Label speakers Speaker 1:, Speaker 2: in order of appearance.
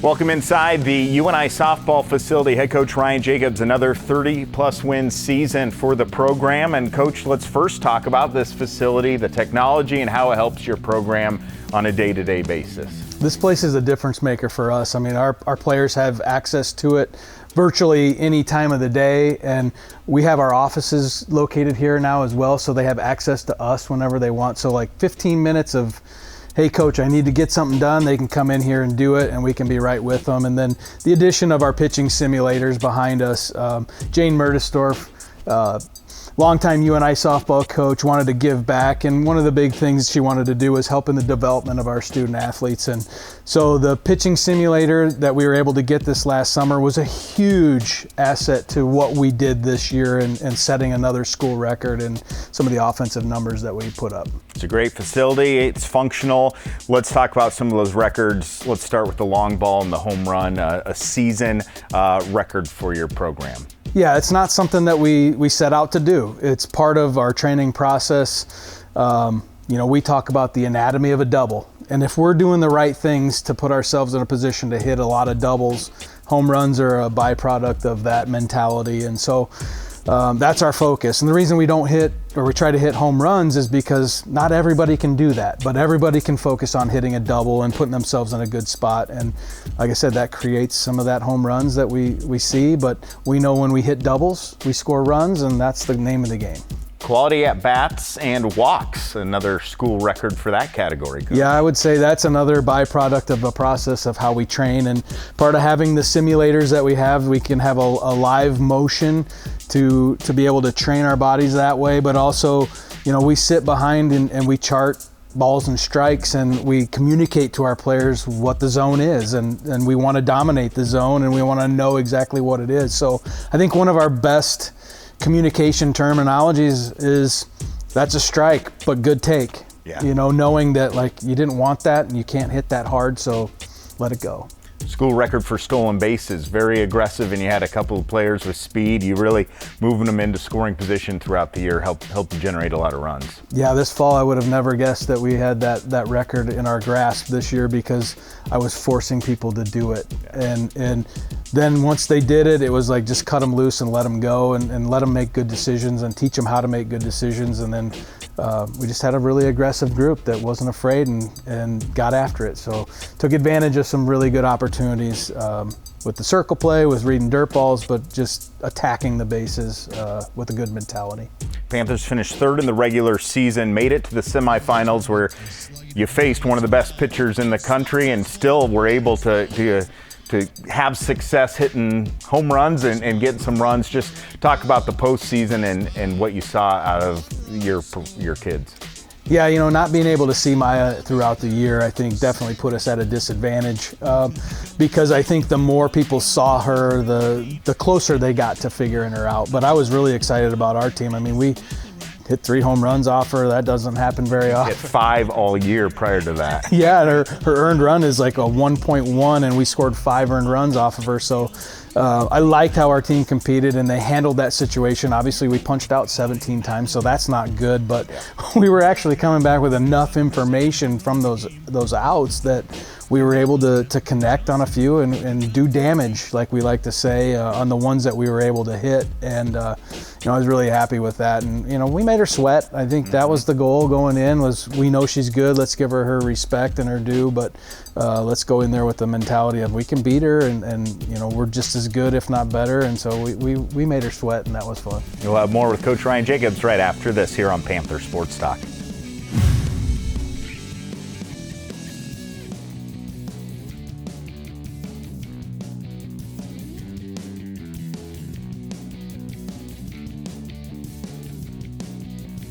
Speaker 1: Welcome inside the UNI Softball facility. Head coach Ryan Jacobs, another 30-plus win season for the program. And coach, let's first talk about this facility, the technology, and how it helps your program on a day-to-day basis.
Speaker 2: This place is a difference maker for us. I mean, our players have access to it virtually any time of the day, and we have our offices located here now as well, so they have access to us whenever they want. So like 15 minutes of, hey coach, I need to get something done, they can come in here and do it, and we can be right with them. And then the addition of our pitching simulators behind us. Jane Mertisdorf, longtime UNI softball coach, wanted to give back, and one of the big things she wanted to do was help in the development of our student athletes. And so the pitching simulator that we were able to get this last summer was a huge asset to what we did this year and setting another school record and some of the offensive numbers that we put up.
Speaker 1: It's a great facility, it's functional. Let's talk about some of those records. Let's start with the long ball and the home run, a season record for your program.
Speaker 2: Yeah, it's not something that we set out to do. It's part of our training process. We talk about the anatomy of a double. And if we're doing the right things to put ourselves in a position to hit a lot of doubles, home runs are a byproduct of that mentality. And so that's our focus. And the reason we don't hit, or we try to hit home runs, is because not everybody can do that, but everybody can focus on hitting a double and putting themselves in a good spot. And like I said, that creates some of that home runs that we see, but we know when we hit doubles, we score runs, and that's the name of the game.
Speaker 1: Quality at bats and walks, another school record for that category.
Speaker 2: Yeah, I would say that's another byproduct of a process of how we train, and part of having the simulators that we have, we can have a live motion to be able to train our bodies that way, but also, we sit behind and we chart balls and strikes, and we communicate to our players what the zone is, and we want to dominate the zone, and we want to know exactly what it is. So I think one of our best communication terminologies is that's a strike, but good take.
Speaker 1: Yeah.
Speaker 2: Knowing that you didn't want that and you can't hit that hard, so let it go.
Speaker 1: School record for stolen bases, very aggressive, and you had a couple of players with speed. You really moving them into scoring position throughout the year helped generate a lot of runs.
Speaker 2: Yeah, this fall I would have never guessed that we had that record in our grasp this year, because I was forcing people to do it. Yeah. And then once they did it, it was like just cut them loose and let them go, and let them make good decisions and teach them how to make good decisions. And then we just had a really aggressive group that wasn't afraid and got after it. So took advantage of some really good opportunities with the circle play, with reading dirt balls, but just attacking the bases with a good mentality.
Speaker 1: Panthers finished third in the regular season, made it to the semifinals where you faced one of the best pitchers in the country, and still were able to have success hitting home runs and getting some runs. Just talk about the postseason and what you saw out of your kids.
Speaker 2: Yeah, not being able to see Maya throughout the year, I think definitely put us at a disadvantage, because I think the more people saw her, the closer they got to figuring her out. But I was really excited about our team. I mean, we hit 3 home runs off her. That doesn't happen very often.
Speaker 1: Hit 5 all year prior to that.
Speaker 2: Yeah, her earned run is like a 1.1, and we scored 5 earned runs off of her. So I liked how our team competed, and they handled that situation. Obviously, we punched out 17 times, so that's not good. But we were actually coming back with enough information from those outs that we were able to connect on a few and do damage, like we like to say, on the ones that we were able to hit. And I was really happy with that. And we made her sweat. I think that was the goal going in, was we know she's good. Let's give her respect and her due, but let's go in there with the mentality of we can beat her, and we're just as good, if not better. And so we made her sweat, and that was fun.
Speaker 1: You'll have more with Coach Ryan Jacobs right after this here on Panther Sports Talk.